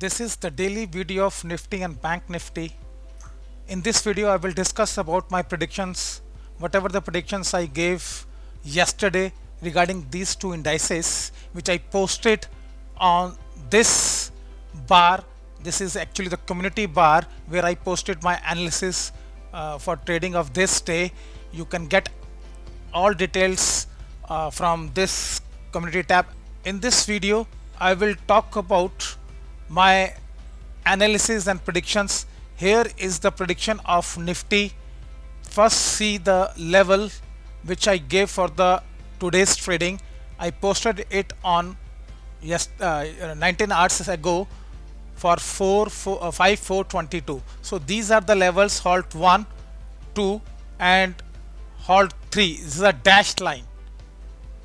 This is the daily video of Nifty and Bank Nifty. In this video I will discuss about my predictions, whatever the predictions I gave yesterday regarding these two indices which I posted on this bar. This is actually the community bar where I posted my analysis for trading of this day. You can get all details from this community tab. In this video I will talk about my analysis and predictions. Here is the prediction of Nifty. First, see the level which I gave for the today's trading. I posted it on 19 hours ago for 5,422. So these are the levels: halt 1, 2 and halt 3. This is a dashed line,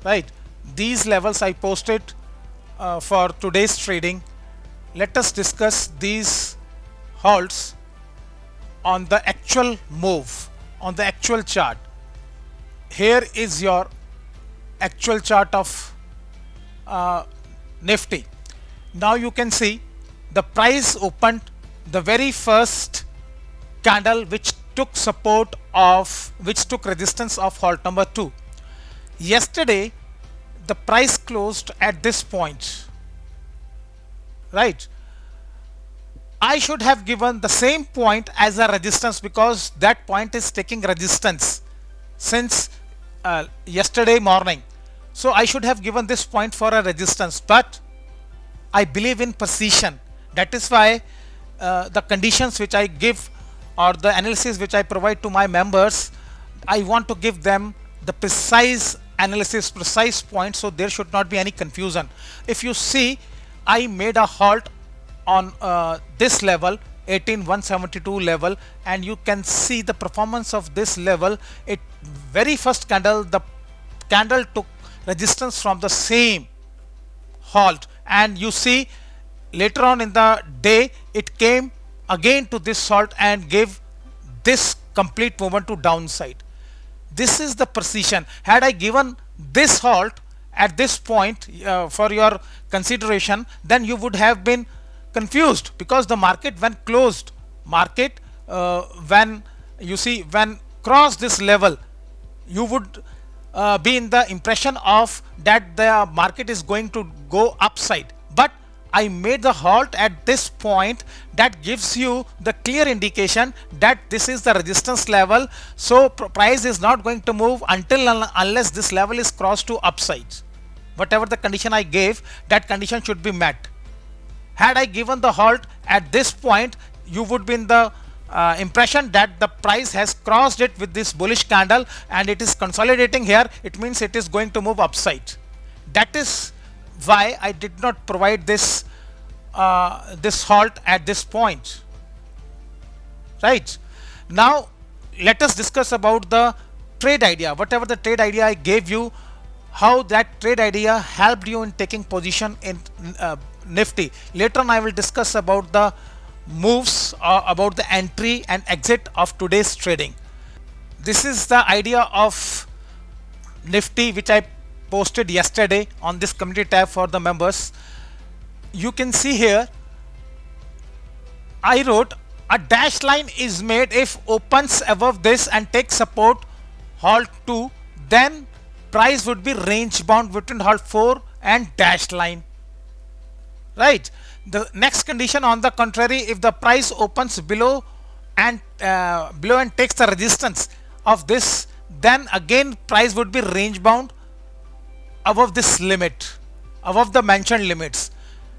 right? These levels I posted for today's trading. Let us discuss these halts on the actual move, on the actual chart. Here is your actual chart of Nifty. Now you can see the price opened the very first candle which took support of, which took resistance of halt number 2. Yesterday the price closed at this point, right? I should have given the same point as a resistance because that point is taking resistance since yesterday morning. So I should have given this point for a resistance, but I believe in precision. That is why the conditions which I give or the analysis which I provide to my members, I want to give them the precise analysis, precise points, so there should not be any confusion. If you see, I made a halt on this level, 18,172 level, and you can see the performance of this level. It very first candle, the candle took resistance from the same halt, and you see later on in the day it came again to this halt and gave this complete movement to downside. This is the precision. Had I given this halt at this point for your consideration, then you would have been confused, because the market when closed, market when you see when crossed this level, you would be in the impression of that the market is going to go upside. But I made the halt at this point. That gives you the clear indication that this is the resistance level. So price is not going to move until unless this level is crossed to upside. Whatever the condition I gave, that condition should be met. Had I given the halt at this point, you would be in the impression that the price has crossed it with this bullish candle and it is consolidating here. It means it is going to move upside. That is why I did not provide this this halt at this point. Right now, let us discuss about the trade idea. Whatever the trade idea I gave you, how that trade idea helped you in taking position in Nifty. Later on I will discuss about the moves, about the entry and exit of today's trading. This is the idea of Nifty which I posted yesterday on this community tab for the members. You can see here I wrote a dashed line is made if opens above this and takes support halt 2, then price would be range bound between halt 4 and dashed line, right? The next condition, on the contrary, if the price opens below and takes the resistance of this, then again price would be range bound above this limit, above the mentioned limits,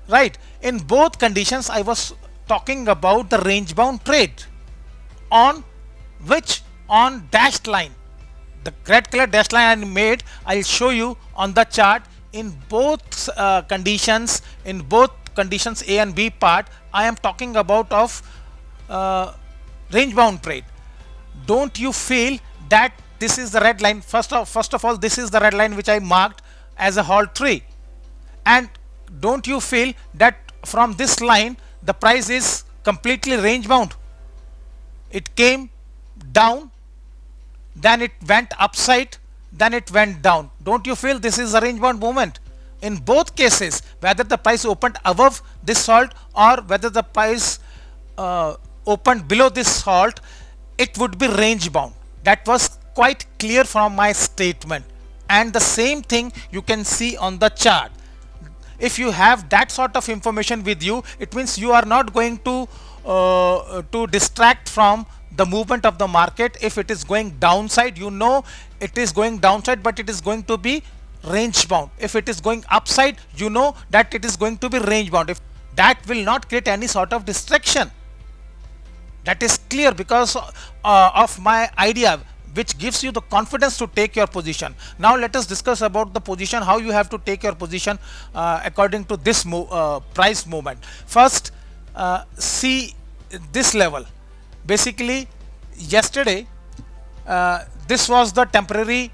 right? In both conditions I was talking about the range bound trade on which, on dashed line. The red color dashed line I made, I'll show you on the chart. In both conditions, in both conditions A and B part, I am talking about of range bound trade. Don't you feel that this is the red line? First of all, this is the red line which I marked as a halt 3, and don't you feel that from this line the price is completely range bound? It came down, then it went upside, then it went down. Don't you feel this is a range bound movement? in both cases, whether the price opened above this halt or whether the price opened below this halt, it would be range bound. That was quite clear from my statement, and the same thing you can see on the chart. If you have that sort of information with you, it means you are not going to distract from the movement of the market. If it is going downside, you know it is going downside, but it is going to be range bound. If it is going upside, you know that it is going to be range bound. If that will not create any sort of distraction, that is clear because of my idea, which gives you the confidence to take your position. Now let us discuss about the position, how you have to take your position according to this price movement. First, see this level. Basically, yesterday this was the temporary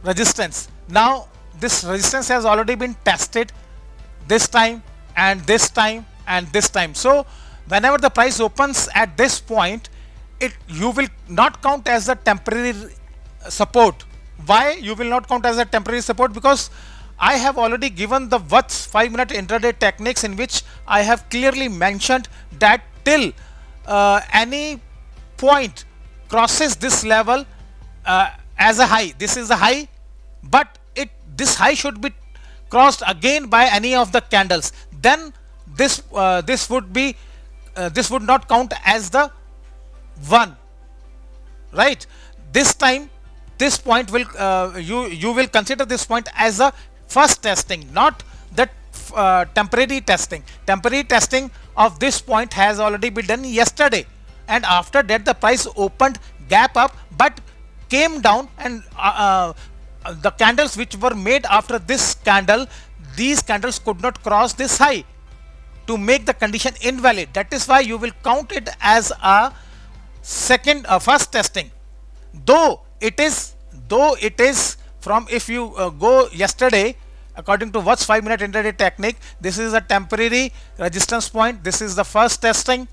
resistance. Now this resistance has already been tested this time and this time and this time. So whenever the price opens at this point, you will not count as a temporary support. Why you will not count as a temporary support? Because I have already given the what's 5-minute intraday techniques, in which I have clearly mentioned that till any point crosses this level as a high, this is a high, but this high should be crossed again by any of the candles, then this would not count as the one, right? This time this point will you will consider this point as a first testing, not the temporary testing. Temporary testing of this point has already been done yesterday, and after that the price opened gap up but came down, and the candles which were made after this candle, these candles could not cross this high to make the condition invalid. That is why you will count it as a first testing, though it is from, if you go yesterday according to what's 5-minute intraday technique, this is a temporary resistance point, this is the first testing,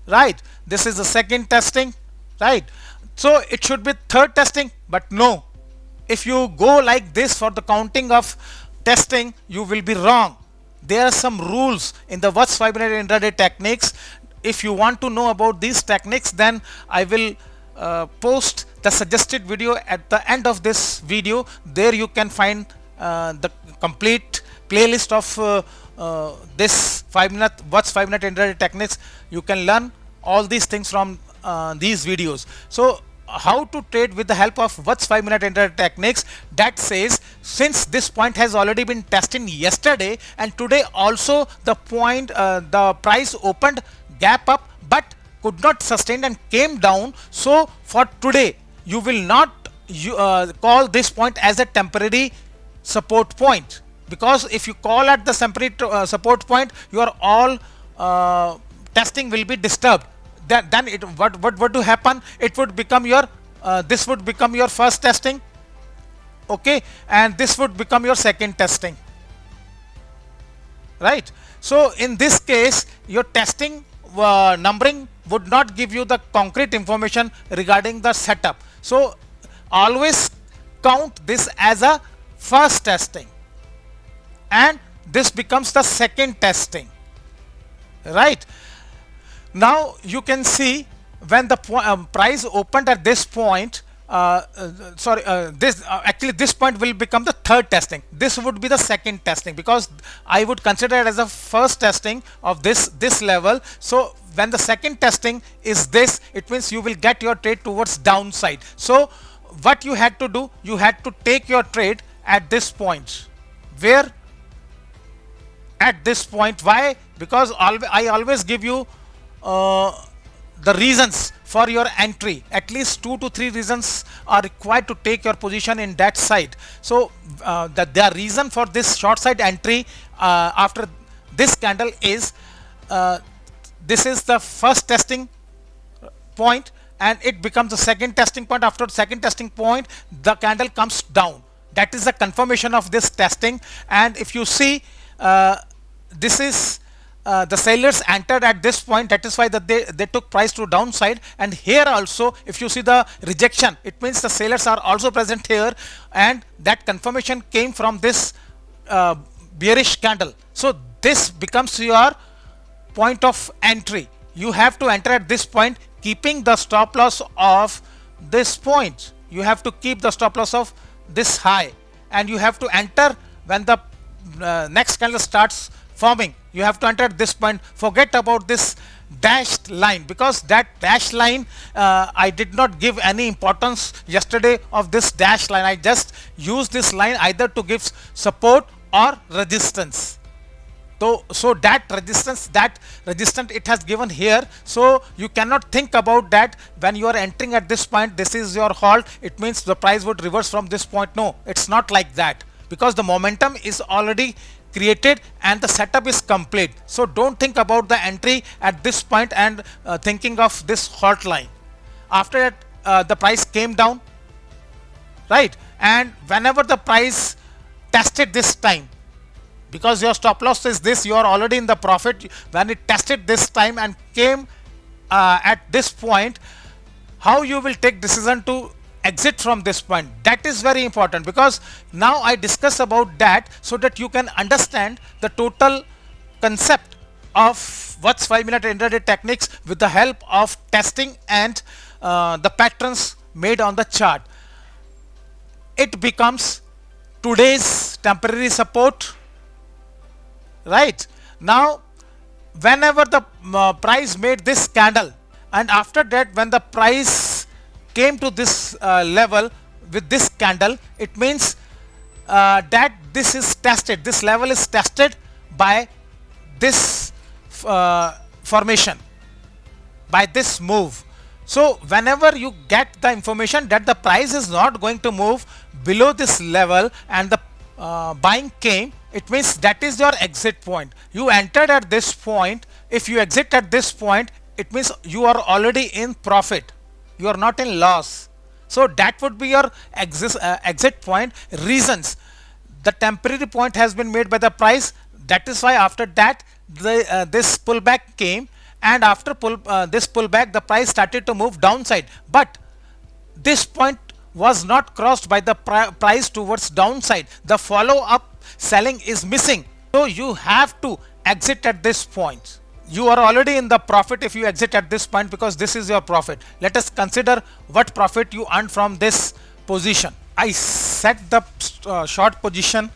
right? This is the second testing, right? So it should be third testing, but no, if you go like this for the counting of testing, you will be wrong. There are some rules in the what's 5-minute intraday techniques. If you want to know about these techniques, then I will post the suggested video at the end of this video. There you can find the complete playlist of this 5-minute what's 5-minute intraday techniques. You can learn all these things from these videos. So how to trade with the help of what's 5-minute intraday techniques, that says, since this point has already been tested yesterday and today also, the price opened gap up but could not sustain and came down. So for today you will not call this point as a temporary support point, because if you call at the temporary support point, your all testing will be disturbed. Then what would happen? It would become your this would become your first testing, okay, and this would become your second testing, right? So in this case, your testing numbering would not give you the concrete information regarding the setup. So always count this as a first testing, and this becomes the second testing, right? Now you can see when the price opened at this point, actually this point will become the third testing. This would be the second testing, because I would consider it as a first testing of this level. So when the second testing is this, it means you will get your trade towards downside. So what you had to do, you had to take your trade at this point. Where? At this point. Why? Because I always give you the reasons for your entry. At least 2 to 3 reasons are required to take your position in that side. So the reason for this short side entry after this candle is this is the first testing point, and it becomes the second testing point. After the second testing point, the candle comes down. That is the confirmation of this testing. And if you see, this is the sellers entered at this point. That is why that they took price to downside. And here also, if you see the rejection, it means the sellers are also present here, and that confirmation came from this uh, bearish candle. So this becomes your point of entry. You have to enter at this point, keeping the stop loss of this point. You have to keep the stop loss of this high, and you have to enter when the next candle starts forming. You have to enter at this point. Forget about this dashed line, because that dashed line, I did not give any importance yesterday of this dashed line. I just used this line either to give support or resistance. So that resistance it has given here. So you cannot think about that when you are entering at this point, this is your halt, it means the price would reverse from this point. No, it's not like that, because the momentum is already created and the setup is complete. So don't think about the entry at this point and thinking of this halt line. After that, the price came down, right? And whenever the price tested this time, because your stop loss is this, you are already in the profit. When it tested this time and came at this point, how you will take decision to exit from this point, that is very important, because now I discuss about that so that you can understand the total concept of what's 5-minute intraday techniques with the help of testing and the patterns made on the chart. It becomes today's temporary support. Right now, whenever the price made this candle, and after that when the price came to this level with this candle, it means that this is tested, this level is tested by this formation, by this move. So whenever you get the information that the price is not going to move below this level and the buying came, it means that is your exit point. You entered at this point. If you exit at this point, it means you are already in profit, you are not in loss. So that would be your exit point. Reasons: the temporary point has been made by the price, that is why after that this pullback came, and after this pullback the price started to move downside, but this point was not crossed by the price towards downside. The follow up selling is missing, so you have to exit at this point. You are already in the profit if you exit at this point, because this is your profit. Let us consider what profit you earned from this position. I set the short position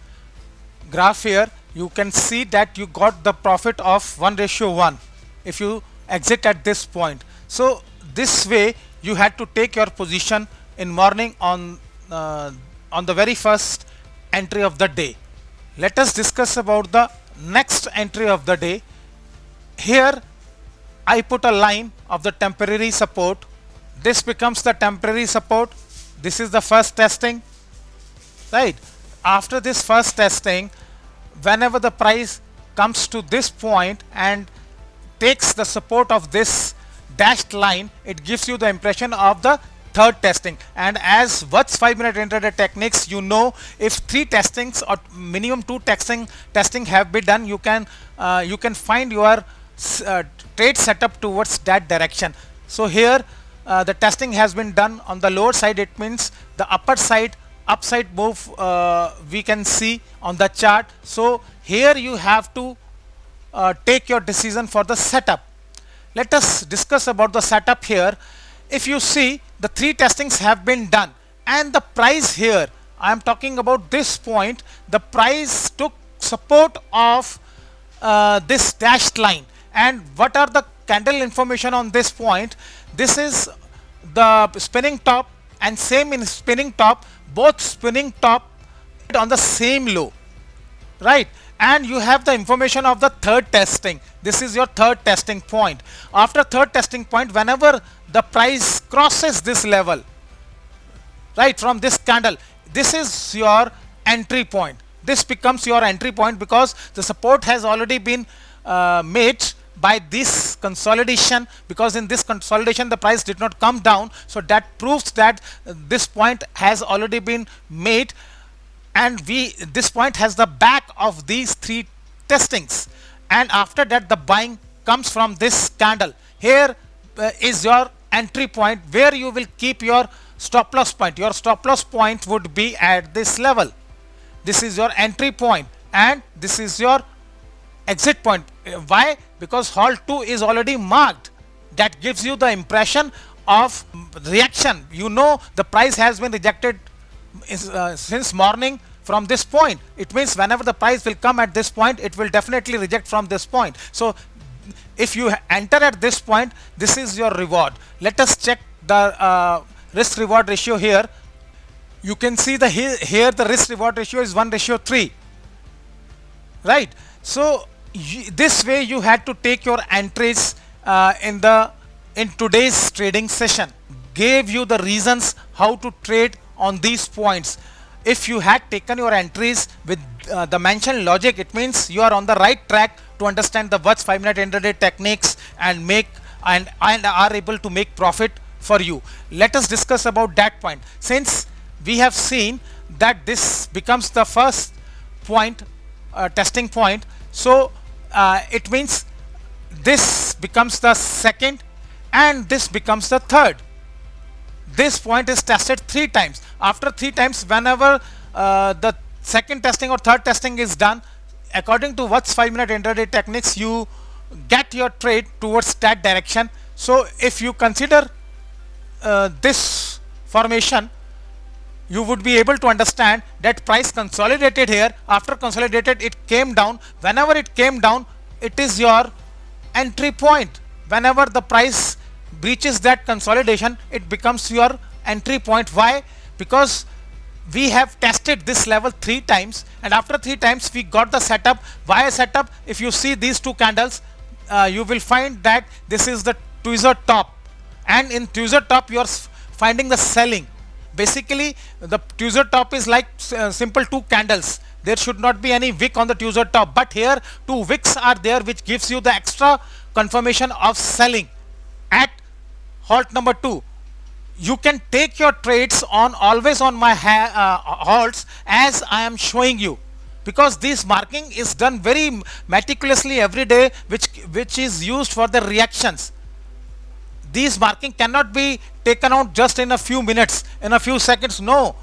graph here. You can see that you got the profit of 1:1 if you exit at this point. So this way you had to take your position in morning on the very first entry of the day. Let us discuss about the next entry of the day. Here I put a line of the temporary support. This becomes the temporary support. This is the first testing, right? After this first testing, whenever the price comes to this point and takes the support of this dashed line, it gives you the impression of the third testing. And as what's 5-minute intraday techniques, you know, if 3 testings or minimum 2 testing have been done, you can find your trade setup towards that direction. So here the testing has been done on the lower side. It means the upper side upside move we can see on the chart. So here you have to take your decision for the setup. Let us discuss about the setup here. If you see, the 3 testings have been done, and the price here, I am talking about this point, the price took support of this dashed line. And what are the candle information on this point? This is the spinning top, and same in spinning top, both spinning top on the same low, right? And you have the information of the third testing. This is your third testing point. After third testing point, whenever the price crosses this level, right, from this candle, this is your entry point. This becomes your entry point, because the support has already been made by this consolidation, because in this consolidation the price did not come down. So that proves that this point has already been made, and this point has the back of these 3 testings. And after that the buying comes from this candle. Here is your entry point, where you will keep your stop loss point. Your stop loss point would be at this level. This is your entry point. and this is your exit point. Why? Because halt 2 is already marked. That gives you the impression of reaction. You know the price has been rejected since morning from this point. It means whenever the price will come at this point, it will definitely reject from this point. So if you enter at this point, this is your reward. Let us check the risk reward ratio here. You can see the here the risk reward ratio is 1:3, right? So this way you had to take your entries in today's trading session. Gave you the reasons how to trade on these points. If you had taken your entries with the mentioned logic, it means you are on the right track to understand the what's 5-minute intraday techniques and are able to make profit for you. Let us discuss about that point. Since we have seen that this becomes the first point, testing point, so it means this becomes the second and this becomes the third. This point is tested 3 times. After 3 times, whenever the second testing or third testing is done, according to what's 5-minute intraday techniques, you get your trade towards that direction. So if you consider this formation, you would be able to understand that price consolidated here. After consolidated, it came down. Whenever it came down, it is your entry point. Whenever the price breaches that consolidation, it becomes your entry point. Why? Because we have tested this level 3 times, and after 3 times we got the setup. Why a setup? If you see these 2 candles, you will find that this is the tweezer top, and in tweezer top you are finding the selling. Basically the tweezer top is like simple 2 candles. There should not be any wick on the tweezer top, but here 2 wicks are there, which gives you the extra confirmation of selling at halt number 2. You can take your trades on always on my halts as I am showing you, because this marking is done very meticulously every day, which is used for the reactions. These marking cannot be taken out just in a few minutes, in a few seconds. No,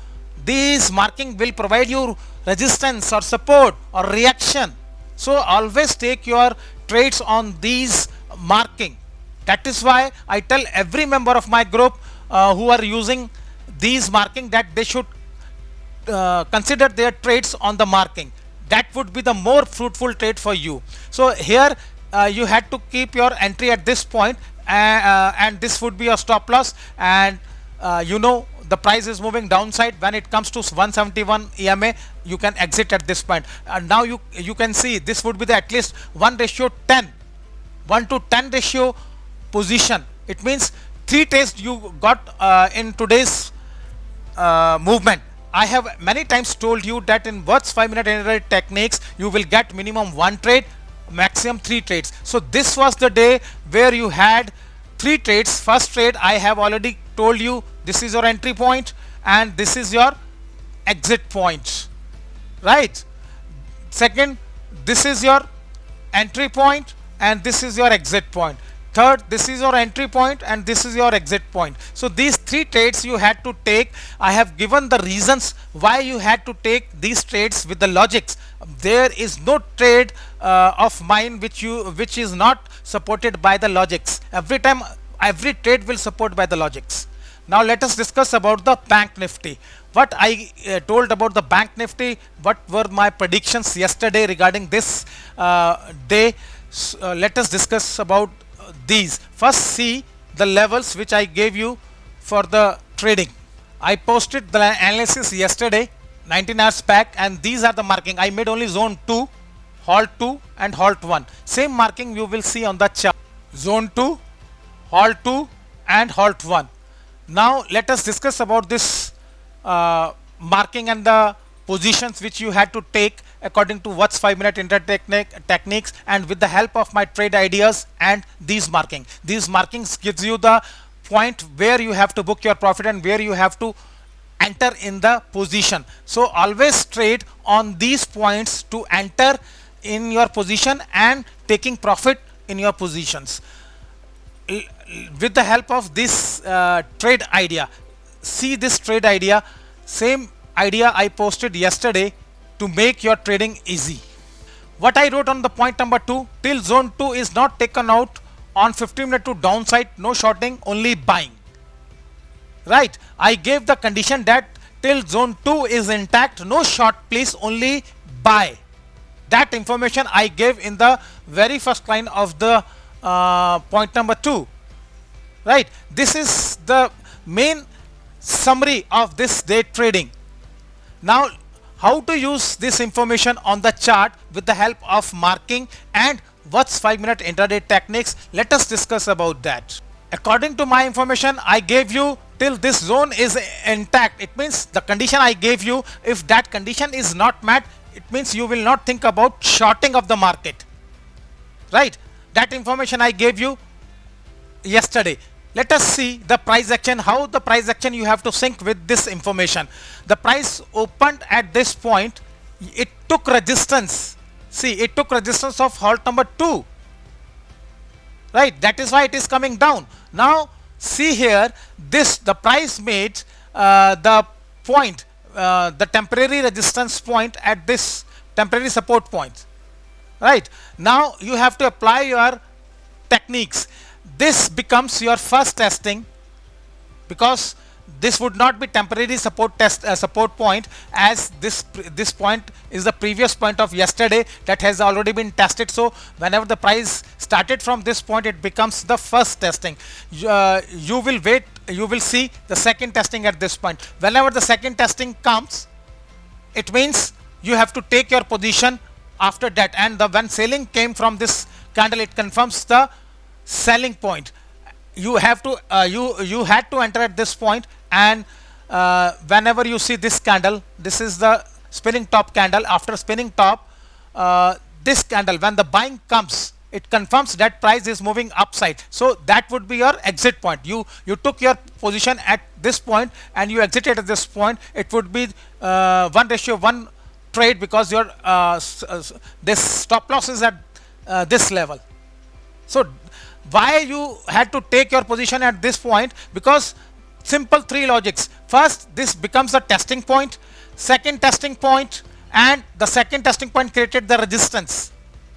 these marking will provide you resistance or support or reaction. So always take your trades on these marking. That is why I tell every member of my group who are using these marking that they should consider their trades on the marking. That would be the more fruitful trade for you. So here you had to keep your entry at this point, and this would be a stop loss, and you know the price is moving downside. When it comes to 171 EMA, you can exit at this point. And now you can see this would be the at least 1:10, 1 to 10 ratio position. It means 3 trades you got in today's movement. I have many times told you that in what's 5-minute intraday techniques, you will get minimum 1 trade, maximum 3 trades. So this was the day where you had 3 trades. First trade, I have already told you, this is your entry point and this is your exit point, right? Second, this is your entry point and this is your exit point. Third, this is your entry point and this is your exit point. So these 3 trades you had to take. I have given the reasons why you had to take these trades with the logics. There is no trade of mine which is not supported by the logics. Every trade will support by the logics. Now let us discuss about the Bank Nifty. What I told about the Bank Nifty, what were my predictions yesterday regarding this day. Let us discuss about these. First, see the levels which I gave you for the trading. I posted the analysis yesterday, 19 hours back, and these are the marking. I made only zone 2, halt 2 and halt 1. Same marking you will see on the chart. Zone 2, halt 2 and halt 1. Now let us discuss about this marking and the positions which you had to take according to what's 5-minute intraday techniques, and with the help of my trade ideas and these marking. These markings gives you the point where you have to book your profit and where you have to enter in the position. So always trade on these points to enter in your position and taking profit in your positions. With the help of this trade idea, see this trade idea, same idea I posted yesterday to make your trading easy. What I wrote on the point number 2, till zone 2 is not taken out on 15-minute to downside, no shorting, only buying. Right, I gave the condition that till zone 2 is intact, no short, please only buy. That information I gave in the very first line of the point number 2. Right, this is the main summary of this day trading. Now, how to use this information on the chart with the help of marking and what's 5-minute intraday techniques? Let us discuss about that. According to my information, I gave you till this zone is intact. It means the condition I gave you, if that condition is not met, it means you will not think about shorting of the market. Right, that information I gave you yesterday. Let us see the price action, how the price action you have to sync with this information. The price opened at this point, it took resistance. See, it took resistance of halt number 2. Right, that is why it is coming down. Now see here, this the price made the point, the temporary resistance point at this temporary support point. Right, now you have to apply your techniques. This becomes your first testing, because this would not be temporary support point, as this point is the previous point of yesterday that has already been tested. So whenever the price started from this point, it becomes the first testing. You will wait, you will see the second testing at this point. Whenever the second testing comes, it means you have to take your position after that, and when selling came from this candle, it confirms the selling point. You have to you had to enter at this point, and whenever you see this candle, this is the spinning top candle. After spinning top, this candle, when the buying comes, it confirms that price is moving upside. So that would be your exit point. You took your position at this point and you exited at this point. It would be 1:1 trade, because your this stop loss is at this level. So why you had to take your position at this point? Because simple 3 logics. First, this becomes a testing point, second testing point, and the second testing point created the resistance,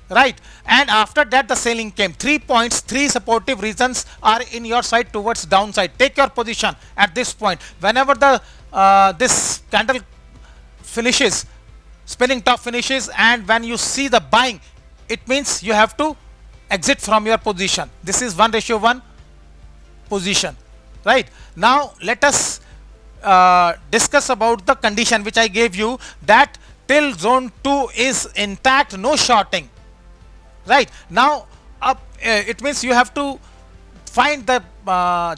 right? And after that the selling came. 3 points, 3 supportive reasons are in your side towards downside. Take your position at this point. Whenever the this candle finishes, spinning top finishes, and when you see the buying, it means you have to exit from your position. This is 1:1 position. Right, now let us discuss about the condition which I gave you, that till zone 2 is intact, no shorting. Right, now it means you have to find the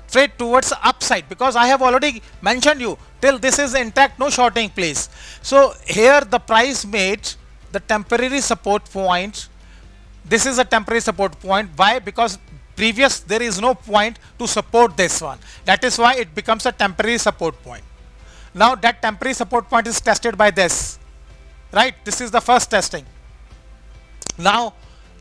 trade towards upside, because I have already mentioned you till this is intact, no shorting please. So here the price made the temporary support point. This is a temporary support point. Why? Because previous there is no point to support this one. That is why it becomes a temporary support point. Now that temporary support point is tested by this. Right? This is the first testing. Now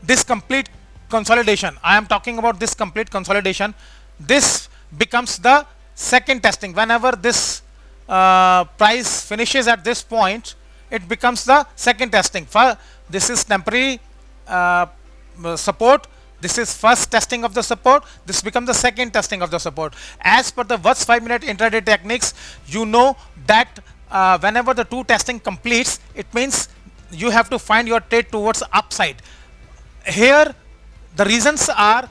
this complete consolidation, I am talking about this complete consolidation. This becomes the second testing. Whenever this price finishes at this point, it becomes the second testing. This is temporary support. This is first testing of the support. This becomes the second testing of the support. As per the what's 5-minute intraday techniques, you know that whenever the 2 testing completes, it means you have to find your trade towards upside. Here the reasons are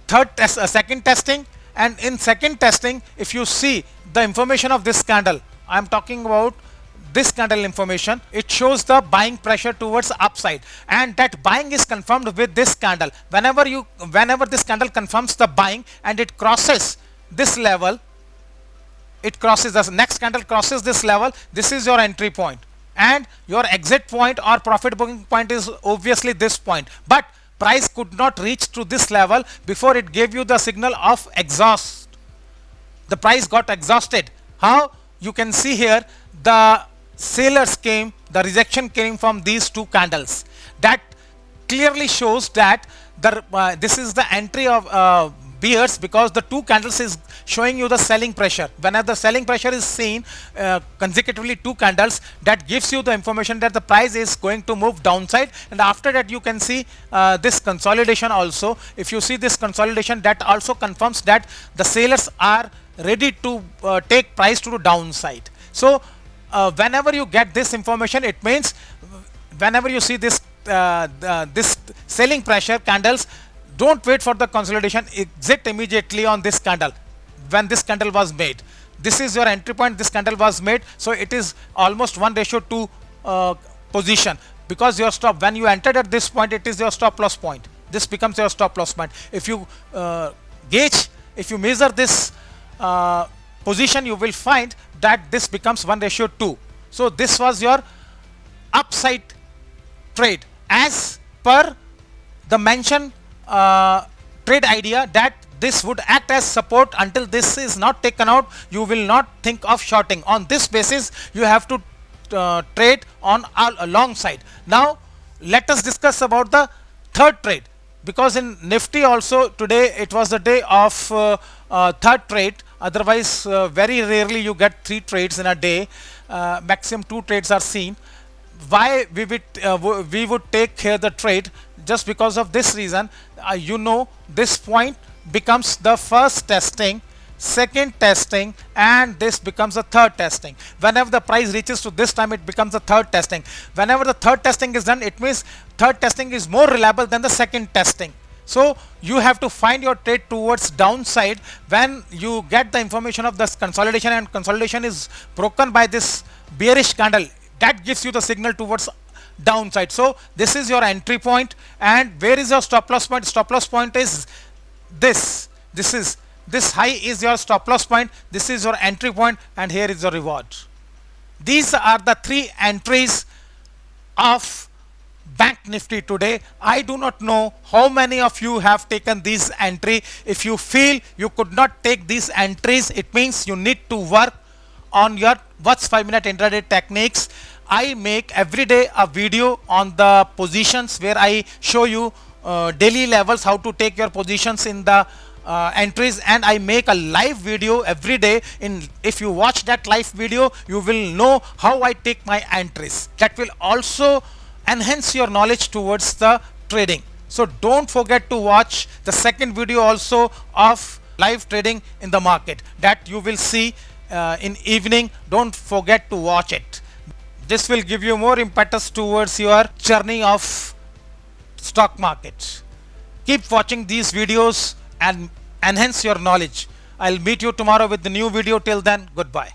second testing, and in second testing, if you see the information of this candle, I am talking about this candle information, it shows the buying pressure towards upside, and that buying is confirmed with this candle. Whenever this candle confirms the buying and it crosses this level, it crosses the next candle crosses this level, this is your entry point, and your exit point or profit booking point is obviously this point. But price could not reach to this level before it gave you the signal of exhaust. The price got exhausted. How? You can see here the sellers came, the rejection came from these 2 candles. That clearly shows that this is the entry of bears, because the two candles is showing you the selling pressure. Whenever the selling pressure is seen consecutively two candles, that gives you the information that the price is going to move downside. And after that you can see this consolidation also. If you see this consolidation, that also confirms that the sellers are ready to take price to the downside. So whenever you get this information, it means whenever you see this this selling pressure candles, don't wait for the consolidation, exit immediately on this candle. When this candle was made, this is your entry point, this candle was made, so it is almost 1:2 position, because your stop, when you entered at this point, it is your stop loss point. This becomes your stop loss point. If you gauge, if you measure this position, you will find that this becomes 1:2. So this was your upside trade as per the mentioned trade idea, that this would act as support. Until this is not taken out, you will not think of shorting. On this basis, you have to trade on a long side. Now let us discuss about the third trade, because in Nifty also today it was the day of third trade. Otherwise very rarely you get 3 trades in a day, maximum 2 trades are seen. Why we would take here the trade? Just because of this reason, you know, this point becomes the first testing, second testing, and this becomes the third testing. Whenever the price reaches to this time, it becomes the third testing. Whenever the third testing is done, it means third testing is more reliable than the second testing. So you have to find your trade towards downside when you get the information of this consolidation, and consolidation is broken by this bearish candle. That gives you the signal towards downside. So this is your entry point. And where is your stop loss point? Stop loss point is this. This high is your stop loss point. This is your entry point, and here is your reward. These are the 3 entries of Bank Nifty today. I do not know how many of you have taken these entry. If you feel you could not take these entries, it means you need to work on your what's 5-minute intraday techniques. I make every day a video on the positions where I show you daily levels, how to take your positions in the entries, and I make a live video every day. If you watch that live video, you will know how I take my entries. That will also enhance your knowledge towards the trading. So don't forget to watch the second video also of live trading in the market, that you will see in evening. Don't forget to watch it. This will give you more impetus towards your journey of stock market. Keep watching these videos and enhance your knowledge. I'll meet you tomorrow with the new video. Till then, goodbye.